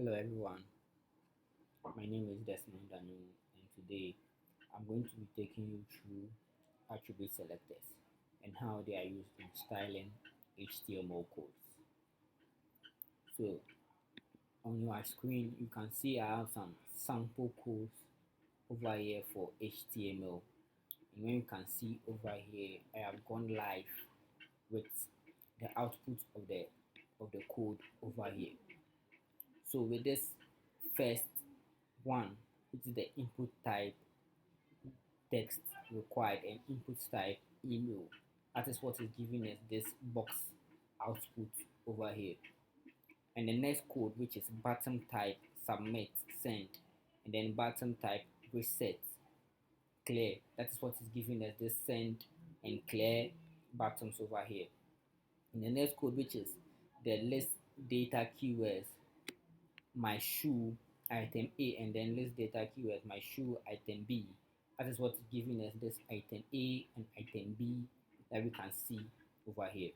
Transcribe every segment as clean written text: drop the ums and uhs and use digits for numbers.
Hello everyone, my name is Desmond Danyo, and today I'm going to be taking you through attribute selectors and how they are used in styling HTML codes. So on your screen you can see I have some sample codes over here for HTML, and when you can see over here I have gone live with the output of the code over here. So with this first one, which is the input type text required and input type email, that is what is giving us this box output over here. And the next code, which is button type submit send, and then button type reset clear, that is what is giving us this send and clear buttons over here. And the next code, which is the list data keywords my shoe item A, and then list data keyword my shoe item B. That is what's giving us this item A and item B that we can see over here.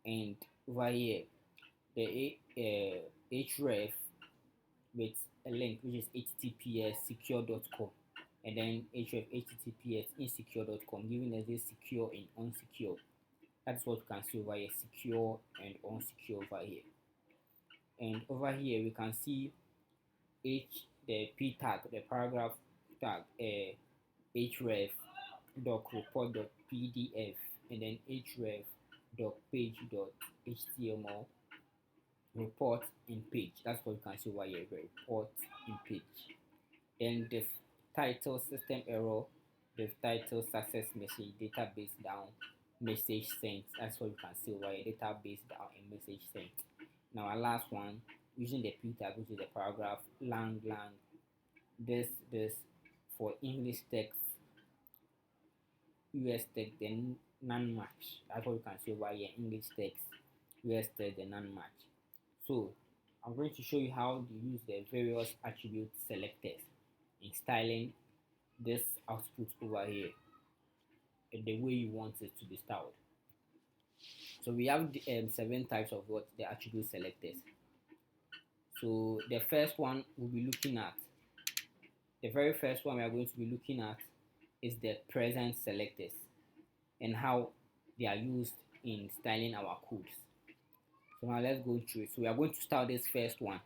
And over here, the href with a link which is https secure.com, and then href https insecure.com, giving us this secure and unsecure. That's what we can see over here, secure and unsecure over here. And over here we can see the p tag, the paragraph tag, href doc report pdf, and then href doc page html report in page. That's what you can see over here, report in page. Then the title system error, the title success message, database down, message sent. That's what you can see over here, database down and message sent. Now our last one, using the p tag, which is the paragraph lang, this for English text, US text, then non-match. That's what you can see over here, English text, US text, the non-match. So I'm going to show you how to use the various attribute selectors in styling this output over here the way you want it to be styled. So we have 7 types of what the attribute selectors. So the first one we'll be looking at, the very first one we are going to be looking at is the present selectors and how they are used in styling our codes. So now let's go through it. So we are going to start this first one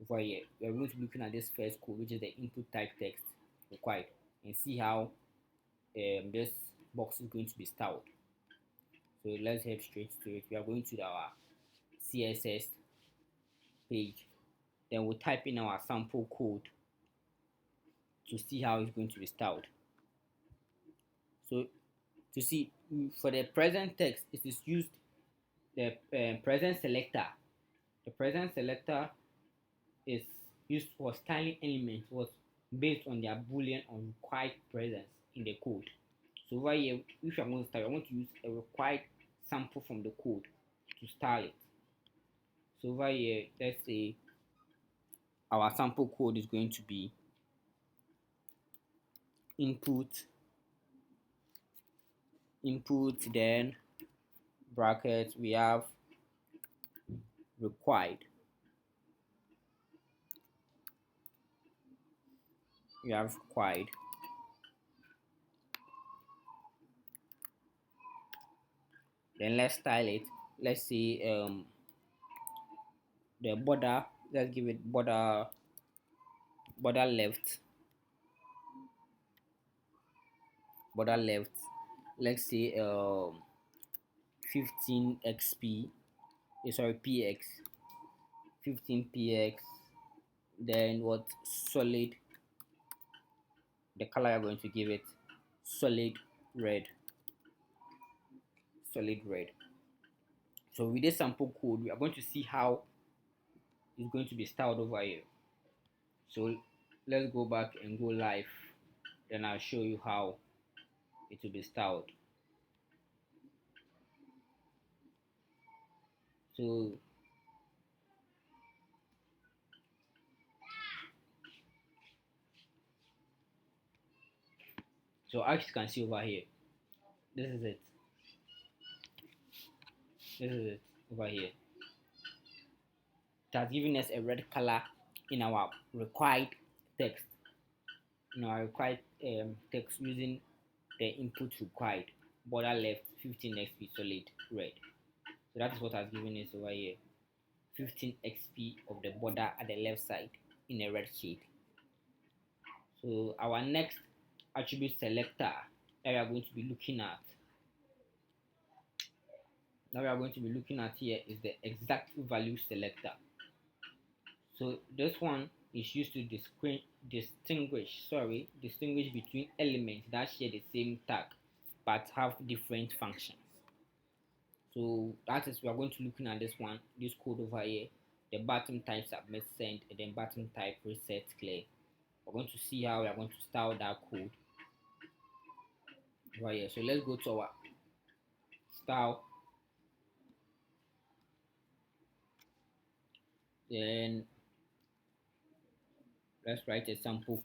over here. We are going to be looking at this first code, which is the input type text required, and see how this box is going to be styled. So let's head straight to it. We are going to our CSS page. Then we'll type in our sample code to see how it's going to be styled. So to see, for the present text, it is used the present selector. The present selector is used for styling elements was based on their boolean or required presence in the code. So over here, if I'm going to style, I want to use a required sample from the code to style it. So over here, let's say our sample code is going to be input, then brackets, we have required, then let's style it. Let's see the border, let's give it border left, let's say 15 xp, sorry, px, 15 px, then what, solid, the color you're going to give it solid red. So with this sample code, we are going to see how it's going to be styled over here. So let's go back and go live, then I'll show you how it will be styled. So as you can see over here, this is it over here. It has given us a red color in our required text. In our required text using the input required, border left 15 XP solid red. So that is what has given us over here. 15 XP of the border at the left side in a red shade. So our next attribute selector that we are going to be looking at here is the exact value selector. So this one is used to distinguish between elements that share the same tag but have different functions. So that is, we are going to looking at this code over here. The bottom type submit send and then bottom type reset clear. We're going to see how we are going to style that code over here. So let's go to our style. Then let's write a sample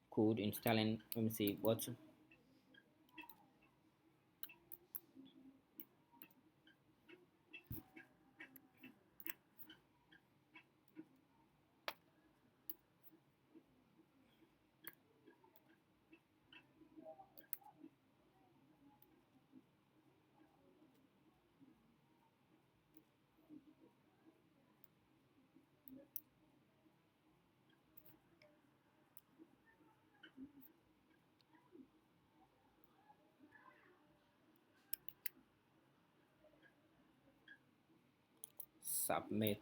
code installing, let me say bottom. Submit.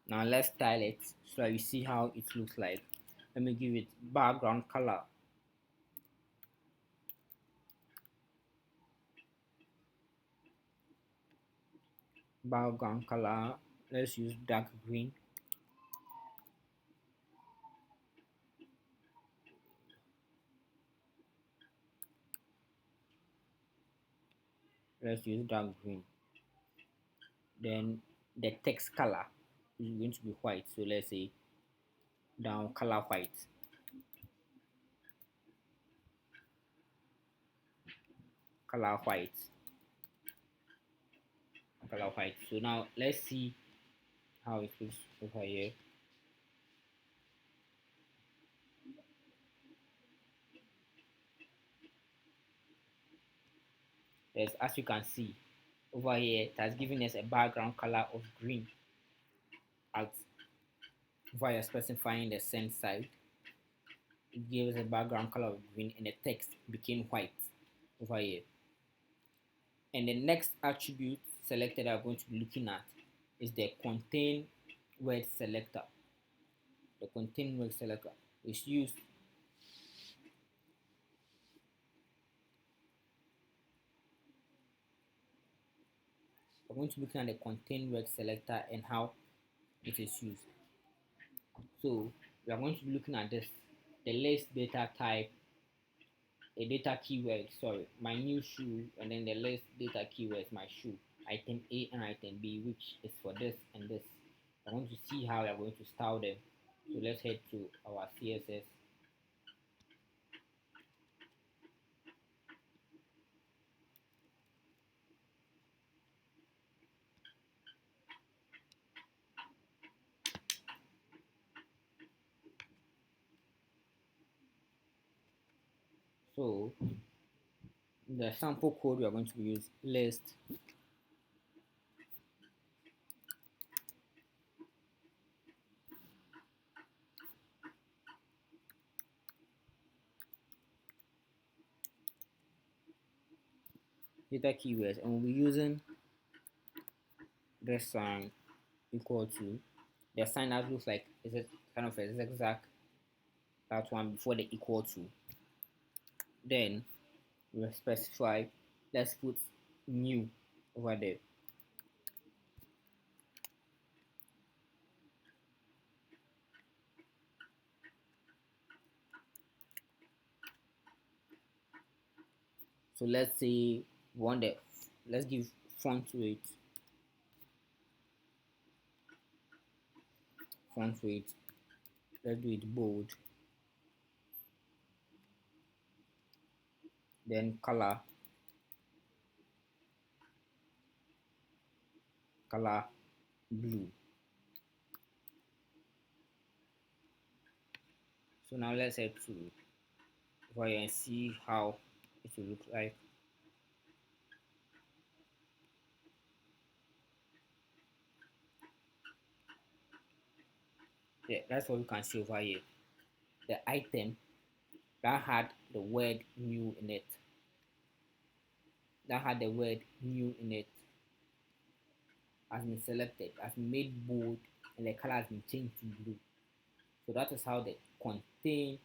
Now let's style it so that you see how it looks like. Let me give it background color. Background color, let's use dark green. Let's use dark green. Then the text color is going to be white, so let's say down color white. Color white. Color white. So now let's see how it looks over here. Yes, as you can see over here, it has given us a background color of green out via specifying the send side. It gives a background color of green and the text became white over here. And the next attribute selected I'm going to be looking at is the contain word selector. The contain word selector is used we're going to be looking at the contain word selector and how it is used. So we are going to be looking at this, the list data type, a data keyword, my new shoe, and then the list data keywords, my shoe, item A and item B, which is for this and this. I want to see how we are going to style them. So let's head to our CSS. So the sample code we are going to use list data keywords, and we'll be using this sign equal to the sign that looks like is it kind of a zigzag, that one before the equal to. Then we'll specify, let's put new over there. So let's say let's give font weight. Font weight. Let's do it bold. then color blue. So now let's head to over here and see how it will look like. Yeah, that's what we can see over here. The item that had the word new in it, has been selected, has been made bold, and the color has been changed to blue. So that is how the contain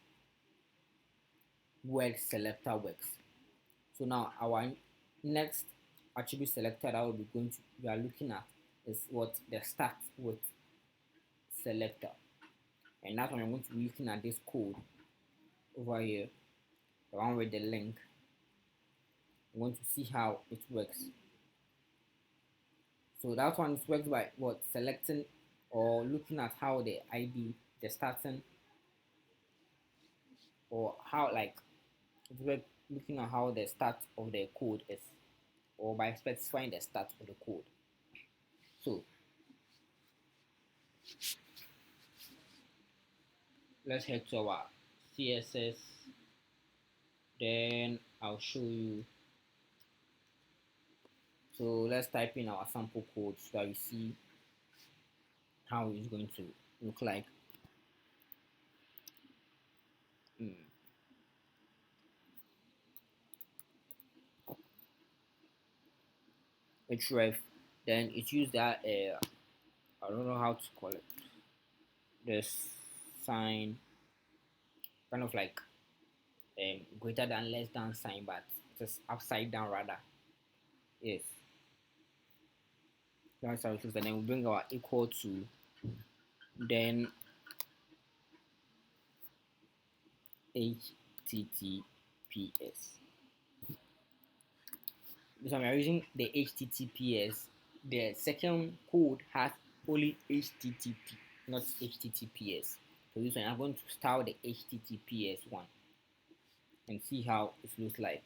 word selector works. So now our next attribute selector that we are looking at is what the start with selector. And that one I'm going to be looking at this code over here, the one with the link. I'm going to see how it works. So that one works by what, selecting or looking at how the ID, the starting, or how like it's work looking at how the start of the code is, or by specifying the start of the code. So let's head to our CSS, then I'll show you. So let's type in our sample code so that you see how it's going to look like. Href, then it used that I don't know how to call it, this sign, kind of like greater than less than sign, but just upside down rather. Yes, that's how it looks. And then we bring our equal to, then HTTPS. Because we are using the HTTPS, the second code has only HTTP, not HTTPS. So this one I'm going to start the HTTPS one and see how it looks like.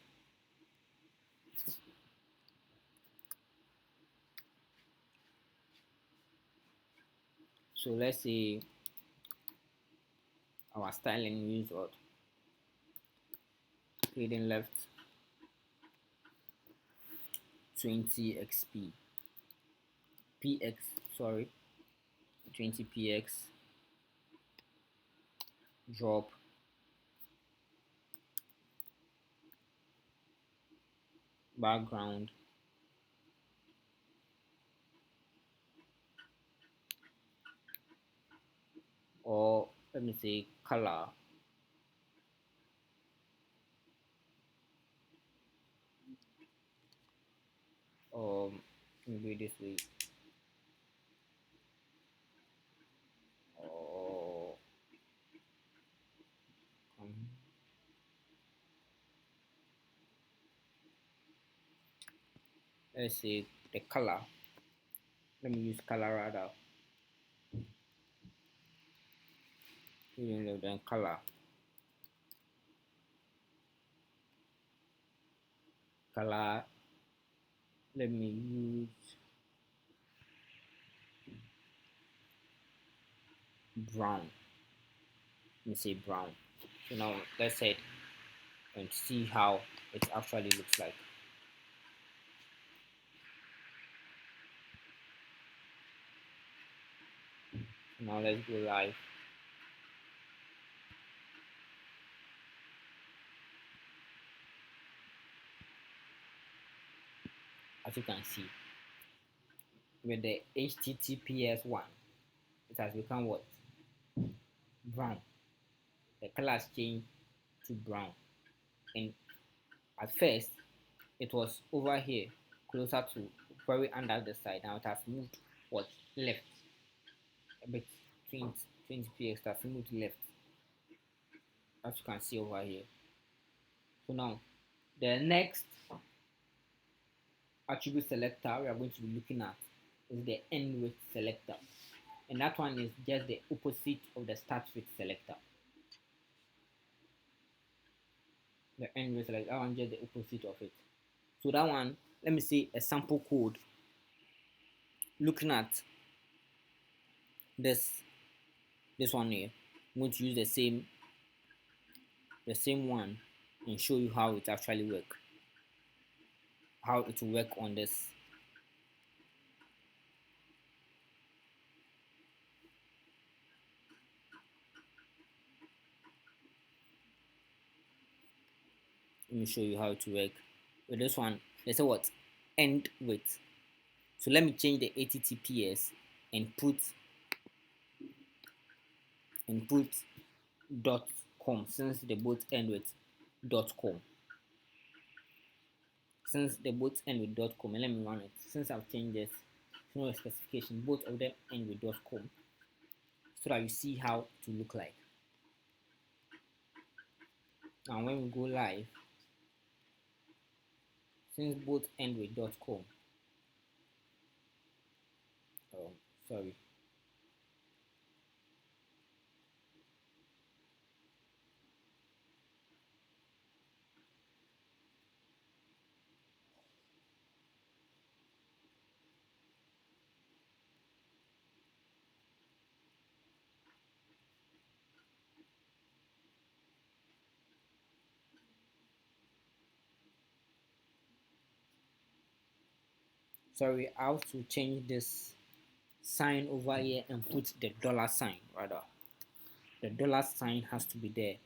So let's say our styling use what, hidden left 20 XP PX, sorry, 20 PX drop background or let me say color maybe this way, or let's say the color, let me use color rather, then color, let me use brown, let me say brown. So now let's head and see how it actually looks like. Now let's go live. As you can see, with the HTTPS one, it has become what, brown. The color has changed to brown, and at first it was over here closer to very under the side. Now it has moved what, left a bit, 20 px, has moved left, as you can see over here. So now the next attribute selector we are going to be looking at is the end with selector, and that one is just the opposite of the start with selector. The end with like that one just the opposite of it. So that one, let me see a sample code looking at this this one here. I'm going to use the same one and show you how it actually work, how it will work on this. Let me show you how it will work with this one. They say what end with. So let me change the https and put dot com, since they both end with dot com. Since they both end with dot com, and let me run it. Since I've changed this, no specification, both of them end with dot com, so that you see how to look like. Now when we go live, since both end with dot com, oh sorry, I have to change this sign over here and put the dollar sign. Rather, the dollar sign has to be there.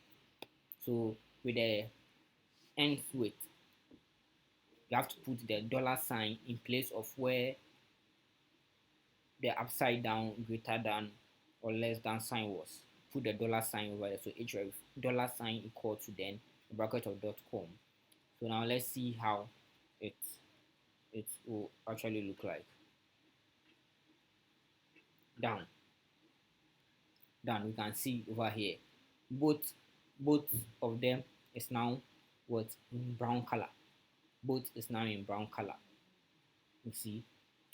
So with the ends with, you have to put the dollar sign in place of where the upside down, greater than, or less than sign was. Put the dollar sign over there. So href dollar sign equal to then the bracket of dot com. So now let's see how it it will actually look like. Down, we can see over here, both of them is now what, in brown color. Both is now in brown color. You see,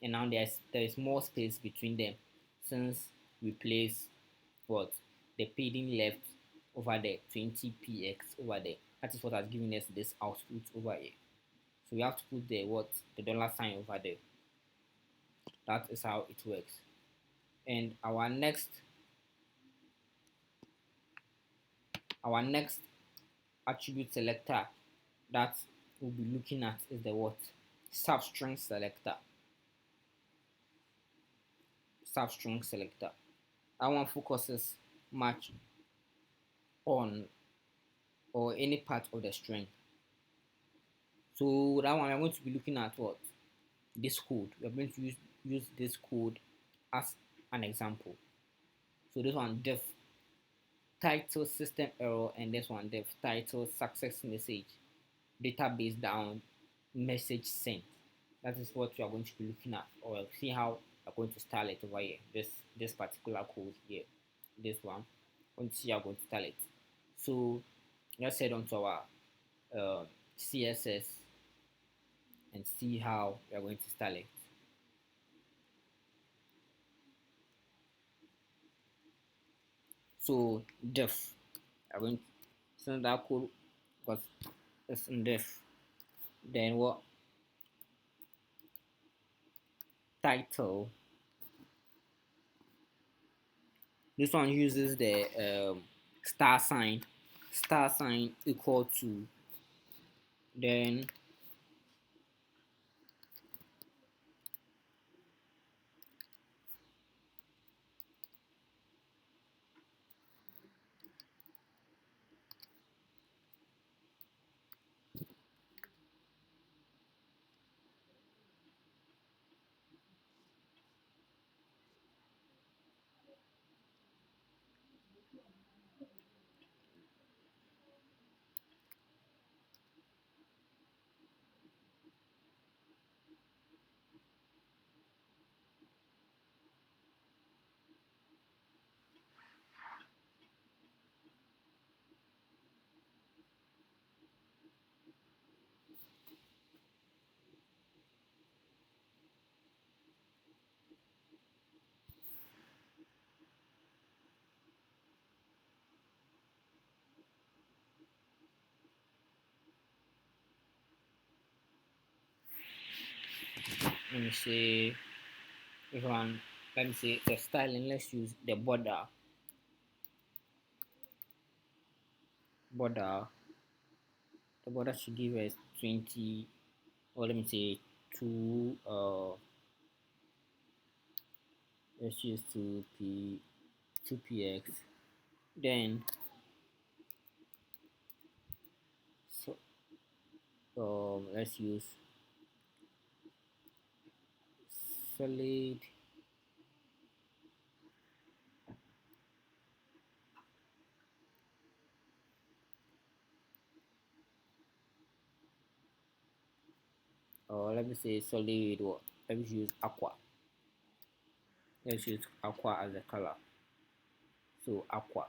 and now there is more space between them, since we place what, the padding left over there, 20 px over there. That is what has given us this output over here. So we have to put the what, the dollar sign over there. That is how it works. And our next attribute selector that we'll be looking at is the what, substring selector. Substring selector. That one focuses much on or any part of the string. So that one I'm going to be looking at what, this code. We're going to use this code as an example. So this one, def title system error, and this one, def title success message, database down, message sent. That is what we are going to be looking at, or see how we're going to style it over here. This particular code here, this one, we're going to see how we're going to style it. So let's head on to our CSS and see how we are going to style it. So def, I'm going to send that code because it's in def. Then what, title. This one uses the star sign equal to, then let me say this one, let me say the styling, let's use the border. The border should give us 20, or let me say 2, let's use 2px. Then so let's use solid, or let me say solid what, let's use aqua. Let's use aqua as a color. So aqua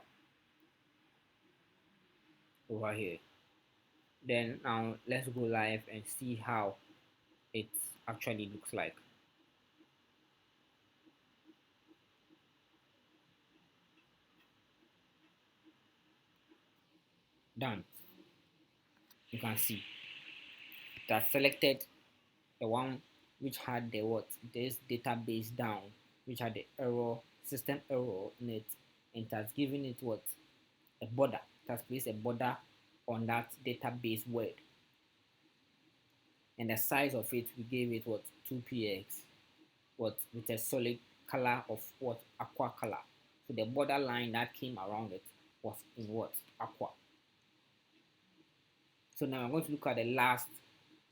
over here. Then now let's go live and see how it actually looks like. Done. You can see that selected the one which had the what, this database down, which had the error, system error in it, and it has given it what, a border. It has placed a border on that database word, and the size of it, we gave it what, 2px, what, with a solid color of what, aqua color. So the border line that came around it was in what, aqua. So now I'm going to look at the last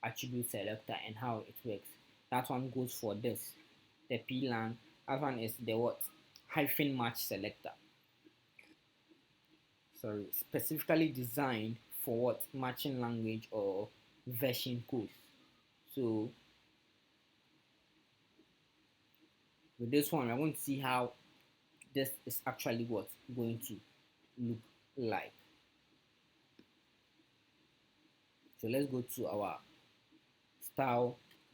attribute selector and how it works. That one goes for this, the plang. That one is the what, hyphen match selector. Sorry, specifically designed for what, matching language or version code. So with this one, I want to see how this is actually what going to look like. So let's go to our style.css.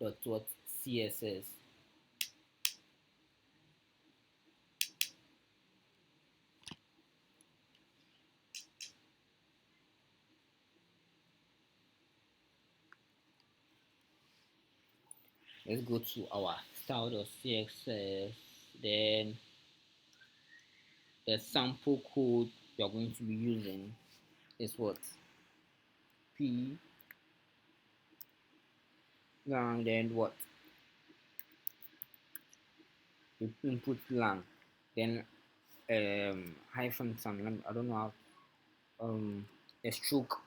Let's go to our style.css. Then the sample code we are going to be using is what, p, and then what, input lang, then hyphen some, I don't know how, a stroke,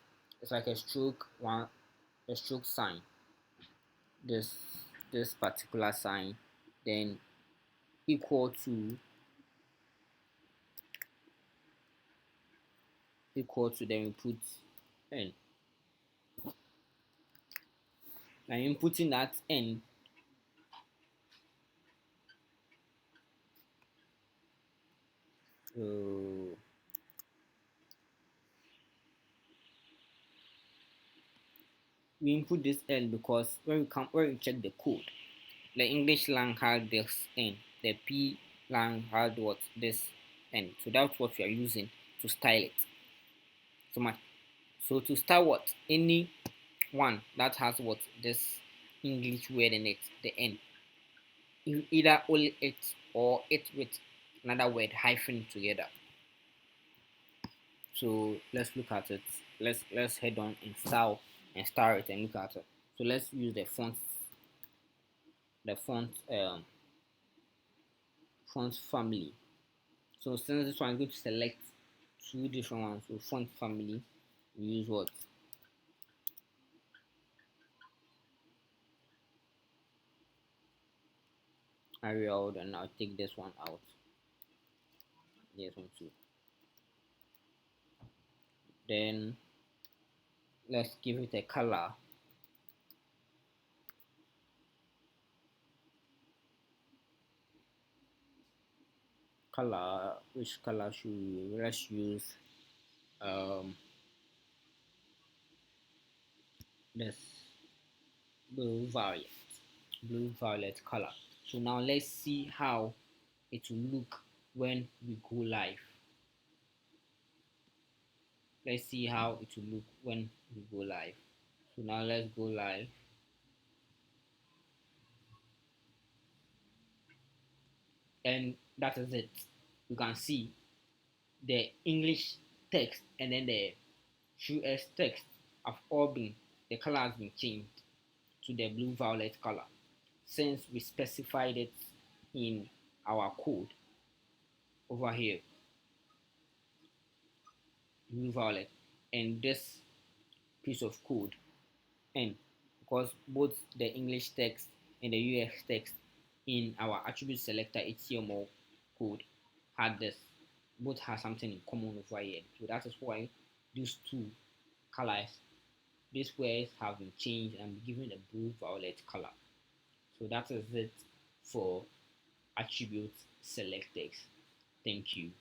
it's like a stroke one, a stroke sign, this particular sign, then equal to, then we put n. Now inputting that n, we input this n because when we check the code, the English lang had this n, the p lang had what, this n. So that's what we are using to style it. So to style what, any one that has what, this English word in it, the n, you either only it or it with another word hyphen together. So let's look at it. Let's head on and style and start it and look at it. So let's use the font font family. So since this one, I'm going to select two different ones. So font family, we use what, Arial, and I'll take this one out. This one too. Then let's give it a color. Which color should we, let's use this blue violet color. So now let's see how it will look when we go live. Let's see how it will look when we go live. So now let's go live. And that is it. You can see the English text and then the US text have all been, the color has been changed to the blue violet color since we specified it in our code over here, blue violet, and this piece of code. And because both the English text and the US text in our attribute selector HTML code had this, both have something in common over here. So that is why these two colors, these squares have been changed and given a blue violet color. So that is it for attribute selectors. Thank you.